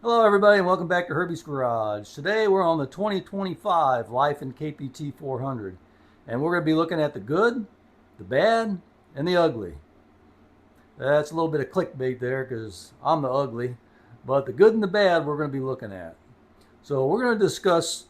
Hello everybody and welcome back to Herbies Garage. Today we're on the 2025 LIFAN KPT 400 and we're going to be looking at the good, the bad, and the ugly. That's a little bit of clickbait there because I'm the ugly, but the good and the bad we're going to be looking at. So we're going to discuss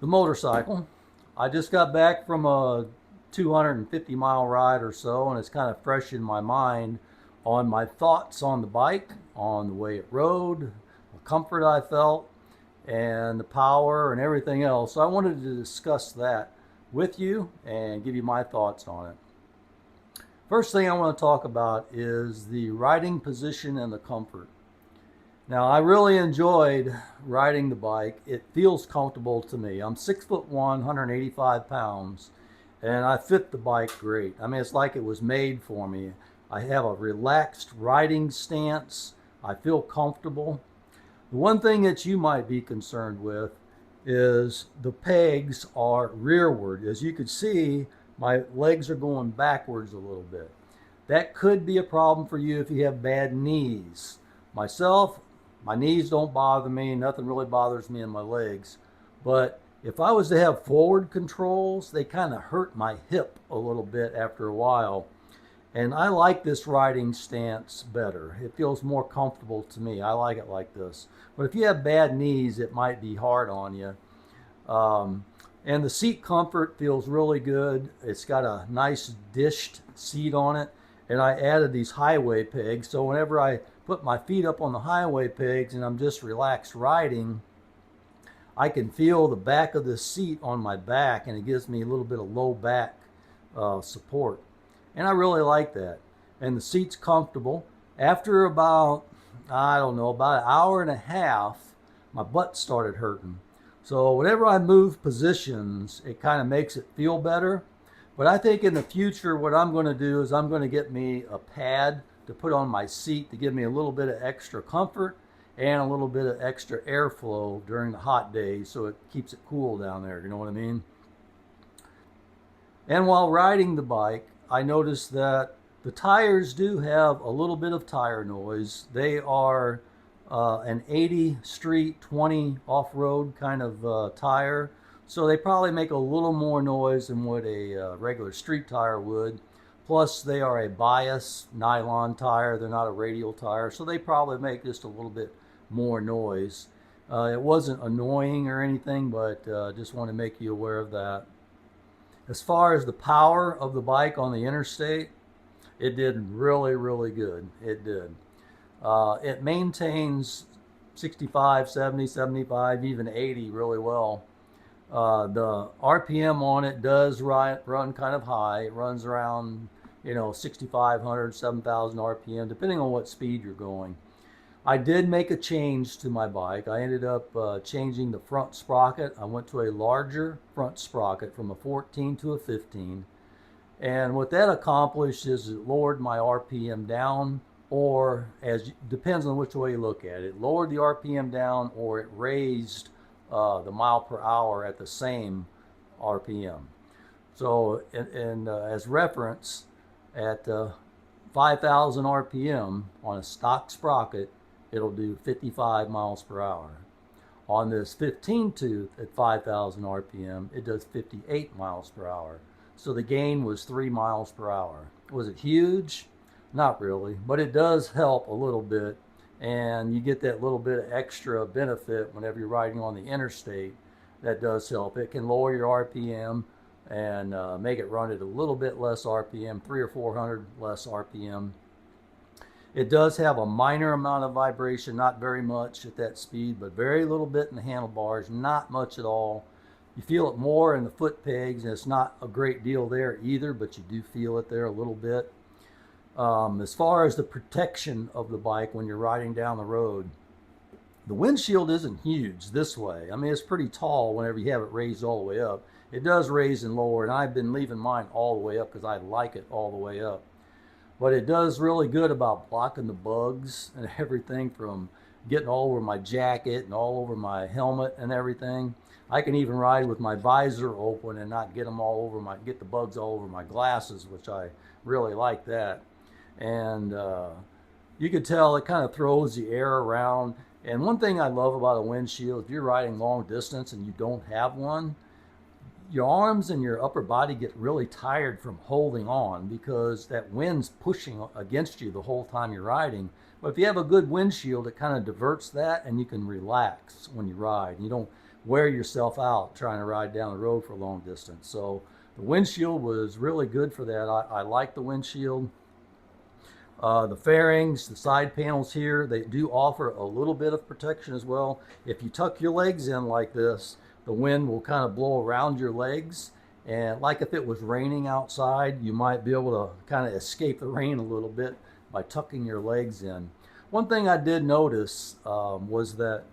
the motorcycle. I just got back from a 250-mile ride or so and it's kind of fresh in my mind on my thoughts on the bike, on the way it rode, the comfort I felt, and the power and everything else. So I wanted to discuss that with you and give you my thoughts on it. First thing I want to talk about is the riding position and the comfort. Now, I really enjoyed riding the bike. It feels comfortable to me. I'm 6'1", 185 pounds, and I fit the bike great. I mean, it's like it was made for me. I have a relaxed riding stance. I feel comfortable. The one thing that you might be concerned with is the pegs are rearward. As you can see, my legs are going backwards a little bit. That could be a problem for you if you have bad knees. Myself, my knees don't bother me. Nothing really bothers me in my legs. But if I was to have forward controls, they kind of hurt my hip a little bit after a while. And I like this riding stance better. It feels more comfortable to me. I like it like this. But if you have bad knees, it might be hard on you. And the seat comfort feels really good. It's got a nice dished seat on it. And I added these highway pegs. So whenever I put my feet up on the highway pegs and I'm just relaxed riding, I can feel the back of the seat on my back, and it gives me a little bit of low back support. And I really like that. And the seat's comfortable. After about, I don't know, about an hour and a half, my butt started hurting. So whenever I move positions, it kind of makes it feel better. But I think in the future, what I'm going to do is I'm going to get me a pad to put on my seat to give me a little bit of extra comfort and a little bit of extra airflow during the hot days so it keeps it cool down there. You know what I mean? And while riding the bike, I noticed that the tires do have a little bit of tire noise. They are an 80 street, 20 off-road kind of tire. So they probably make a little more noise than what a regular street tire would. Plus, they are a bias nylon tire. They're not a radial tire. So they probably make just a little bit more noise. It wasn't annoying or anything, but just want to make you aware of that. As far as the power of the bike on the interstate, it did really, really good. It did. It maintains 65, 70, 75, even 80 really well. The RPM on it does run kind of high. It runs around, 6,500, 7,000 RPM, depending on what speed you're going. I did make a change to my bike. I ended up changing the front sprocket. I went to a larger front sprocket from a 14 to a 15. And what that accomplished is it lowered my RPM down, or as depends on which way you look at it. It lowered the RPM down, or it raised the mile per hour at the same RPM. So, as reference, at 5,000 RPM on a stock sprocket, it'll do 55 miles per hour. On this 15 tooth at 5,000 RPM, it does 58 miles per hour. So the gain was 3 miles per hour. Was it huge? Not really, but it does help a little bit, and you get that little bit of extra benefit whenever you're riding on the interstate. That does help. It can lower your RPM and make it run at a little bit less RPM, 300 or 400 less RPM. It does have a minor amount of vibration, not very much at that speed, but very little bit in the handlebars, not much at all. You feel it more in the foot pegs, and it's not a great deal there either, but you do feel it there a little bit. As far as the protection of the bike when you're riding down the road, the windshield isn't huge this way. I mean, it's pretty tall whenever you have it raised all the way up. It does raise and lower, and I've been leaving mine all the way up because I like it all the way up. But it does really good about blocking the bugs and everything from getting all over my jacket and all over my helmet and everything. I can even ride with my visor open and not get the bugs all over my glasses, which I really like that. And you could tell it kind of throws the air around. And one thing I love about a windshield, if you're riding long distance and you don't have one, your arms and your upper body get really tired from holding on because that wind's pushing against you the whole time you're riding. But if you have a good windshield, it kind of diverts that and you can relax when you ride. You don't wear yourself out trying to ride down the road for a long distance. So the windshield was really good for that. I like the windshield. The fairings, the side panels here, they do offer a little bit of protection as well. If you tuck your legs in like this, the wind will kind of blow around your legs. And like if it was raining outside, you might be able to kind of escape the rain a little bit by tucking your legs in. One thing I did notice was that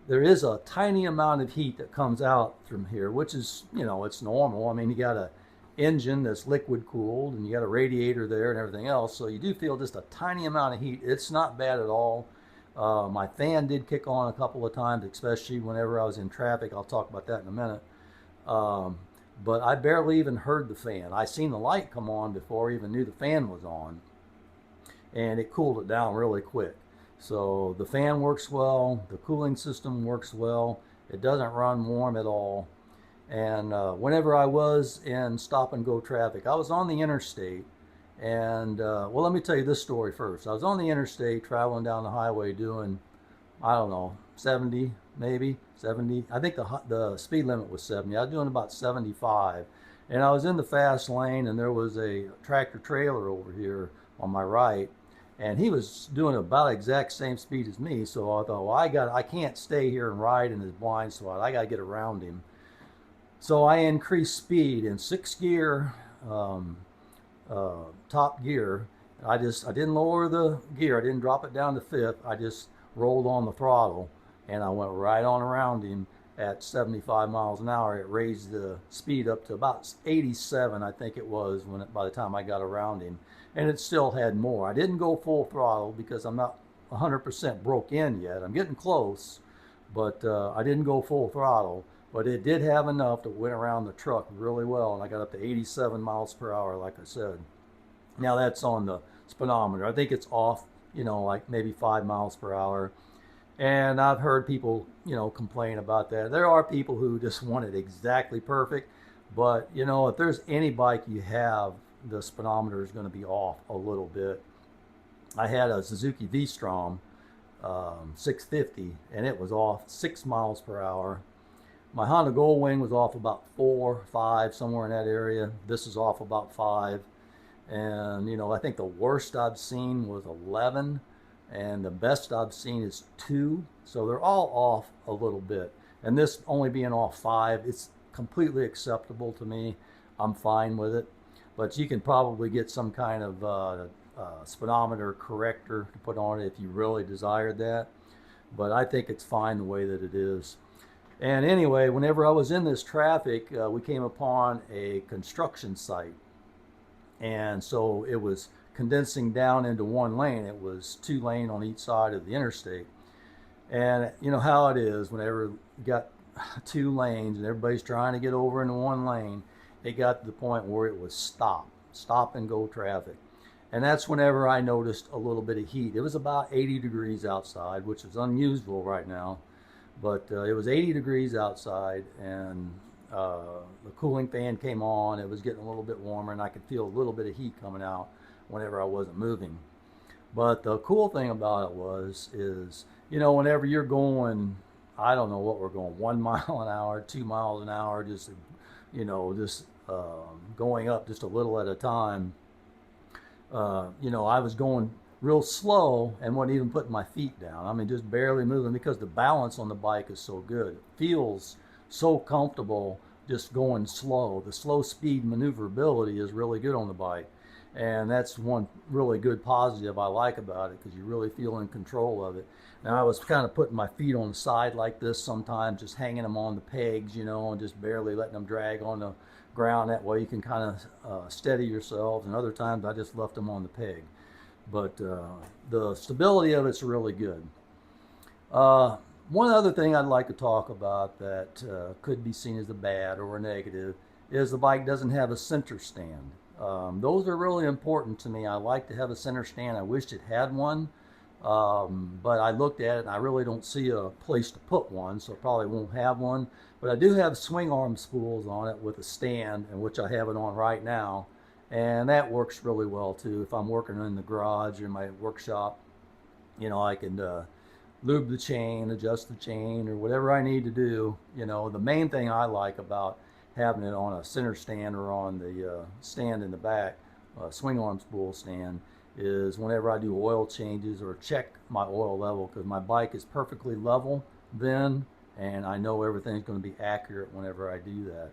there is a tiny amount of heat that comes out from here, which is, it's normal. I mean, you got a engine that's liquid cooled and you got a radiator there and everything else, so you do feel just a tiny amount of heat. It's not bad at all. My fan did kick on a couple of times, especially whenever I was in traffic. I'll talk about that in a minute. But I barely even heard the fan. I seen the light come on before I even knew the fan was on, and it cooled it down really quick. So the fan works well, the cooling system works well, it doesn't run warm at all. And whenever I was in stop and go traffic, I was on the interstate. And well, let me tell you this story first. I was on the interstate traveling down the highway doing, I don't know, 70, maybe 70. I think the speed limit was 70. I was doing about 75. And I was in the fast lane, and there was a tractor trailer over here on my right. And he was doing about exact same speed as me. So I thought, well, I can't stay here and ride in his blind spot. I got to get around him. So I increased speed in sixth gear, top gear. I didn't lower the gear. I didn't drop it down to fifth. I just rolled on the throttle, and I went right on around him at 75 miles an hour. It raised the speed up to about 87, I think it was, by the time I got around him. And it still had more. I didn't go full throttle because I'm not 100% broke in yet. I'm getting close, but I didn't go full throttle. But it did have enough to went around the truck really well, and I got up to 87 miles per hour, like I said. Now that's on the speedometer. I think it's off, like maybe 5 miles per hour. And I've heard people, complain about that. There are people who just want it exactly perfect. But, if there's any bike you have, the speedometer is going to be off a little bit. I had a Suzuki V-Strom 650, and it was off 6 miles per hour. My Honda Goldwing was off about 4, 5, somewhere in that area. This is off about 5. And, I think the worst I've seen was 11. And the best I've seen is 2. So they're all off a little bit. And this only being off 5, it's completely acceptable to me. I'm fine with it. But you can probably get some kind of speedometer corrector to put on it if you really desired that. But I think it's fine the way that it is. And anyway, whenever I was in this traffic, we came upon a construction site. And so it was condensing down into one lane. It was 2 lane on each side of the interstate. And you know how it is whenever you got 2 lanes and everybody's trying to get over into one lane, it got to the point where it was stop and go traffic. And that's whenever I noticed a little bit of heat. It was about 80 degrees outside, which is unusual right now. But it was 80 degrees outside, and the cooling fan came on. It was getting a little bit warmer, and I could feel a little bit of heat coming out whenever I wasn't moving. But the cool thing about it is, whenever you're going, I don't know what we're going, 1 mile an hour, 2 miles an hour, just going up just a little at a time. I was going real slow and wasn't even putting my feet down. I mean, just barely moving because the balance on the bike is so good. It feels so comfortable just going slow. The slow speed maneuverability is really good on the bike. And that's one really good positive I like about it, because you really feel in control of it. Now, I was kind of putting my feet on the side like this sometimes, just hanging them on the pegs, and just barely letting them drag on the ground. That way you can kind of steady yourselves. And other times I just left them on the peg. But the stability of it's really good. One other thing I'd like to talk about that could be seen as a bad or a negative is the bike doesn't have a center stand. Those are really important to me. I like to have a center stand. I wished it had one. But I looked at it and I really don't see a place to put one, so I probably won't have one. But I do have swing arm spools on it with a stand, in which I have it on right now. And that works really well too. If I'm working in the garage or in my workshop, I can lube the chain, adjust the chain, or whatever I need to do. The main thing I like about having it on a center stand or on the stand in the back, swing arm spool stand, is whenever I do oil changes or check my oil level, because my bike is perfectly level then, and I know everything's going to be accurate whenever I do that.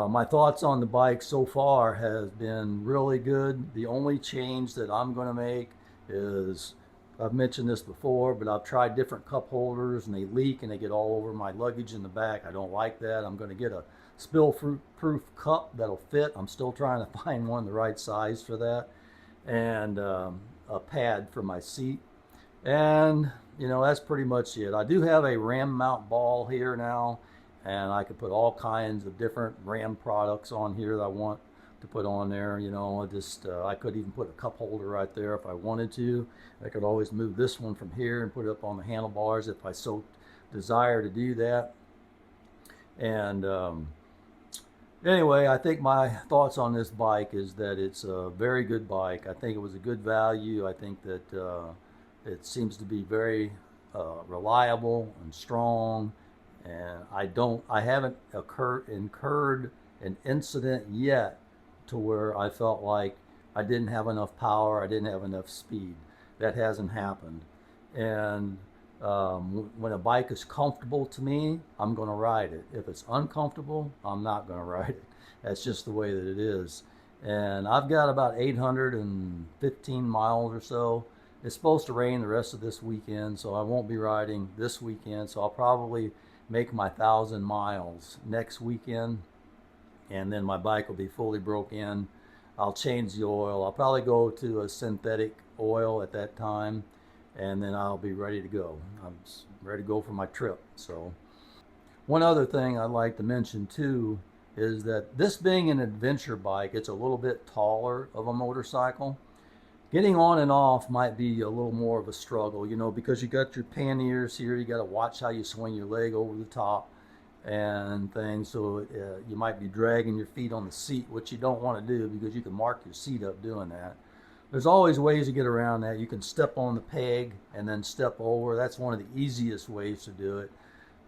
My thoughts on the bike so far has been really good. The only change that I'm going to make is, I've mentioned this before, but I've tried different cup holders and they leak and they get all over my luggage in the back. I don't like that. I'm going to get a spill-proof cup that'll fit. I'm still trying to find one the right size for that, and a pad for my seat. And that's pretty much it. I do have a ram mount ball here now, and I could put all kinds of different ram products on here that I want to put on there. I could even put a cup holder right there if I wanted to. I could always move this one from here and put it up on the handlebars if I so desire to do that. And anyway, I think my thoughts on this bike is that it's a very good bike. I think it was a good value. I think that it seems to be very reliable and strong. And I haven't incurred an incident yet to where I felt like I didn't have enough power, I didn't have enough speed. That hasn't happened. And when a bike is comfortable to me, I'm going to ride it. If it's uncomfortable, I'm not going to ride it. That's just the way that it is. And I've got about 815 miles or so. It's supposed to rain the rest of this weekend, so I won't be riding this weekend. So I'll probably make my 1,000 miles next weekend, and then my bike will be fully broke in. I'll change the oil. I'll probably go to a synthetic oil at that time, and then I'll be ready to go. I'm ready to go for my trip. So one other thing I'd like to mention too is that this being an adventure bike, it's a little bit taller of a motorcycle. Getting on and off might be a little more of a struggle, because you got your panniers here. You got to watch how you swing your leg over the top and things. So you might be dragging your feet on the seat, which you don't want to do because you can mark your seat up doing that. There's always ways to get around that. You can step on the peg and then step over. That's one of the easiest ways to do it.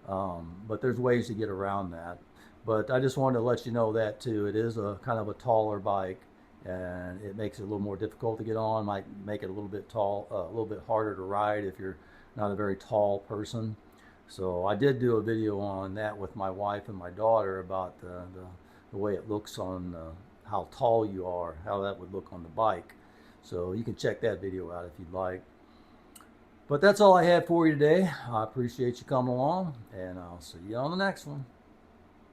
But there's ways to get around that. But I just wanted to let you know that too. It is a kind of a taller bike, and it makes it a little more difficult to get on. Might make it a little bit harder to ride if you're not a very tall person. So I did do a video on that with my wife and my daughter about the way it looks on how tall you are, how that would look on the bike. So you can check that video out if you'd like. But that's all I had for you today. I appreciate you coming along, and I'll see you on the next one.